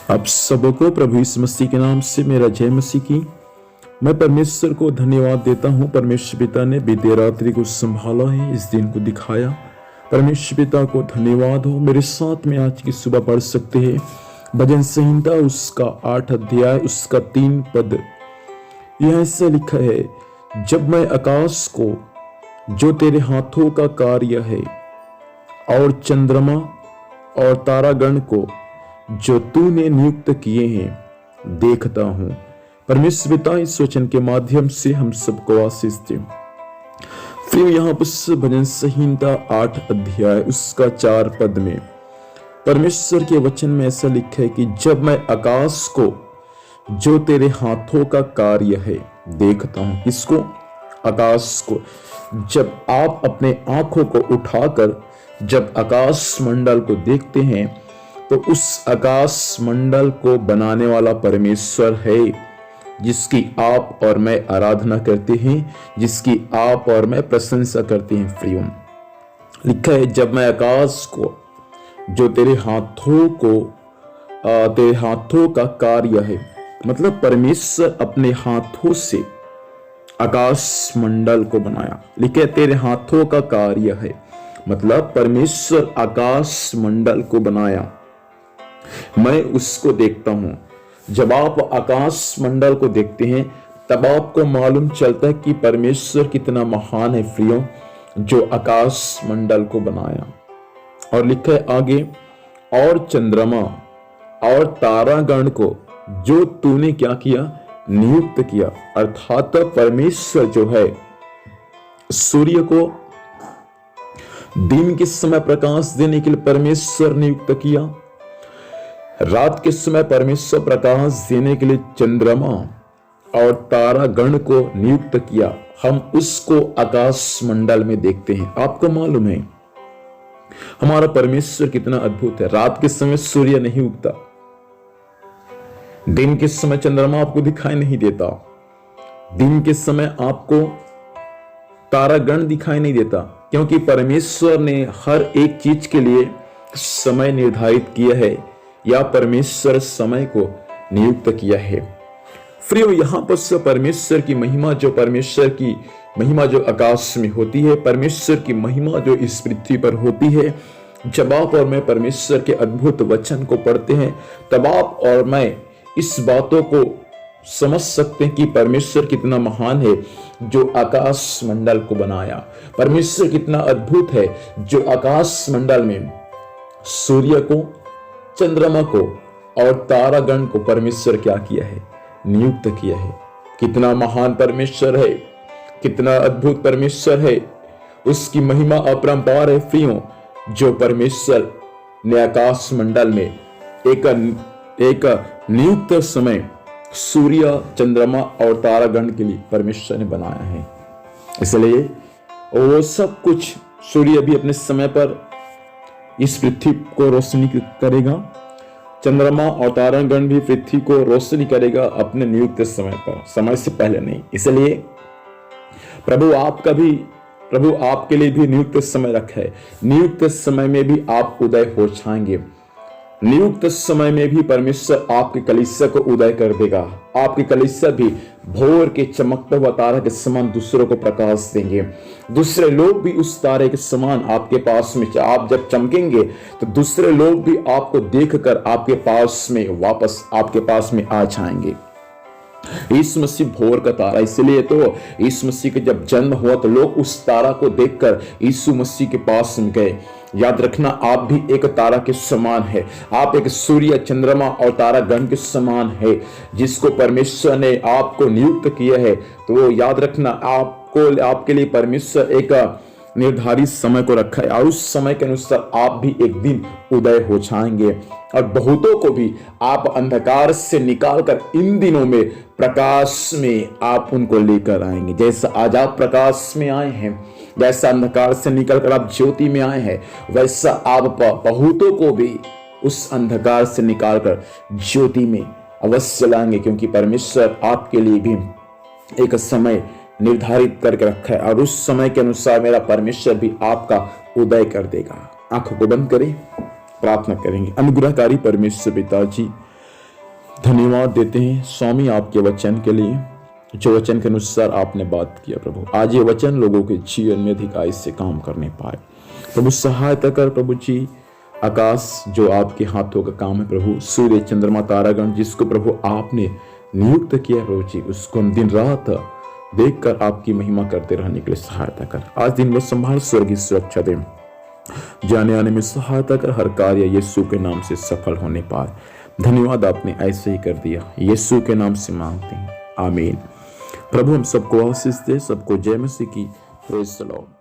आप सबको प्रभु यीशु मसीह के नाम से मेरा जय मसीह की। मैं परमेश्वर को धन्यवाद देता हूँ। परमेश्वर पिता ने बीते रात्रि को संभाला है, इस दिन को दिखाया। परमेश्वर पिता को धन्यवाद हो। मेरे साथ में आज की सुबह पढ़ सकते हैं भजन संहिता उसका 8 अध्याय उसका 3 पद। यह ऐसा लिखा है, जब मैं आकाश को जो तेरे हाथों का कार्य है और चंद्रमा और तारागण को जो तूने नियुक्त किए हैं देखता हूं। परमेश्वर पिता इस वचन के माध्यम से हम सबको आशीष दे। फिर यहाँ पर भजन संहिता 8 अध्याय उसका 4 पद में परमेश्वर के वचन में ऐसा लिखा है कि जब मैं आकाश को जो तेरे हाथों का कार्य है देखता हूं। इसको आकाश को जब आप अपने आंखों को उठाकर जब आकाश मंडल को देखते हैं तो उस आकाश मंडल को बनाने वाला परमेश्वर है, जिसकी आप और मैं आराधना करते हैं, जिसकी आप और मैं प्रशंसा करते हैं। प्रियो लिखा है, जब मैं आकाश को जो तेरे हाथों का कार्य है, मतलब परमेश्वर अपने हाथों से आकाश मंडल को बनाया। लिखा है तेरे हाथों का कार्य है, मतलब परमेश्वर आकाश मंडल को बनाया, मैं उसको देखता हूं। जब आप आकाश मंडल को देखते हैं तब आपको मालूम चलता है कि परमेश्वर कितना महान है प्रियो, जो आकाश मंडल को बनाया। और लिखा है आगे, और चंद्रमा और तारागण को जो तूने क्या किया, नियुक्त किया। अर्थात परमेश्वर जो है सूर्य को दिन के समय प्रकाश देने के लिए परमेश्वर नियुक्त किया, रात के समय परमेश्वर प्रकाश देने के लिए चंद्रमा और तारागण को नियुक्त किया। हम उसको आकाश मंडल में देखते हैं। आपको मालूम है हमारा परमेश्वर कितना अद्भुत है। रात के समय सूर्य नहीं उगता, दिन के समय चंद्रमा आपको दिखाई नहीं देता, दिन के समय आपको तारागण दिखाई नहीं देता, क्योंकि परमेश्वर ने हर एक चीज के लिए समय निर्धारित किया है, या परमेश्वर समय को नियुक्त किया है। फ्रियो यहां पर परमेश्वर की महिमा जो आकाश में होती है, परमेश्वर की महिमा जो इस पृथ्वी पर होती है, जब आप और मैं परमेश्वर के अद्भुत वचन को पढ़ते हैं तब आप और मैं इस बातों को समझ सकते हैं कि परमेश्वर कितना महान है जो आकाश मंडल को बनाया। परमेश्वर कितना अद्भुत है जो आकाश मंडल में सूर्य को, चंद्रमा को और तारागण को परमेश्वर क्या किया है, नियुक्त किया है। कितना महान परमेश्वर है, कितना अद्भुत परमेश्वर है, उसकी महिमा अपरंपार है। प्रियो जो परमेश्वर ने आकाश मंडल में एक नियुक्त समय सूर्य, चंद्रमा और तारागण के लिए परमेश्वर ने बनाया है। इसलिए वो सब कुछ, सूर्य भी अपने समय पर इस पृथ्वी को रोशनी करेगा, चंद्रमा और तारागण भी पृथ्वी को रोशनी करेगा अपने नियुक्त समय पर, समय से पहले नहीं। इसलिए प्रभु आपके लिए भी नियुक्त समय रखा है। नियुक्त समय में भी आप उदय हो जाएंगे। नियुक्त समय में भी परमेश्वर आपके कलीसिया को उदय कर देगा। आपके कलीसिया भी भोर के चमकता हुआ तारा के समान दूसरों को प्रकाश देंगे। दूसरे लोग भी उस तारे के समान आपके पास में, आप जब चमकेंगे तो दूसरे लोग भी आपको देखकर आपके पास में वापस आपके पास में आ जाएंगे। यीशु मसीह भोर का तारा, इसलिए तो यीशु मसीह का जब जन्म हुआ तो लोग उस तारा को देखकर यीशु मसीह के पास में गए। याद रखना, आप भी एक तारा के समान है। आप एक सूर्य, चंद्रमा और तारागण के समान है, जिसको परमेश्वर ने आपको नियुक्त किया है। तो याद रखना, आपके लिए परमेश्वर एक निर्धारित समय को रखा है, और उस समय के अनुसार आप भी एक दिन उदय हो जाएंगे, और बहुतों को भी आप अंधकार से निकालकर इन दिनों में प्रकाश में आप उनको लेकर आएंगे। जैसा आज आप प्रकाश में आए हैं, जैसा अंधकार से निकलकर आप ज्योति में आए हैं, वैसा आप बहुतों को भी उस अंधकार से निकालकर ज्योति में अवश्य लाएंगे, क्योंकि परमेश्वर आपके लिए भी एक समय निर्धारित करके रखा है, और उस समय के अनुसार मेरा परमेश्वर भी आपका उदय कर देगा। आंखों को बंद करें, प्रार्थना करेंगे। अनुग्रहकारी परमेश्वर पिताजी, धन्यवाद देते हैं स्वामी आपके वचन के लिए, जो वचन के अनुसार आपने बात किया प्रभु। आज ये वचन लोगों के जीवन में अधिक आयु से काम करने पाए प्रभु। सहायता कर प्रभु जी। आकाश जो आपके हाथों का काम है प्रभु, सूर्य चंद्रमा तारागण जिसको प्रभु आपने नियुक्त किया प्रभु जी, उसको दिन रात देखकर आपकी महिमा करते रहने के लिए सहायता कर। आज दिन में संभाल, स्वर्गीय सुरक्षा दे, जाने आने में सहायता कर, हर कार्य यीशु के नाम से सफल होने पाए। धन्यवाद, आपने ऐसे ही कर दिया, यीशु के नाम से मांगते हैं, आमीन। प्रभु हम सबको आशीष दे, सबको जय मसीह की। Praise the Lord.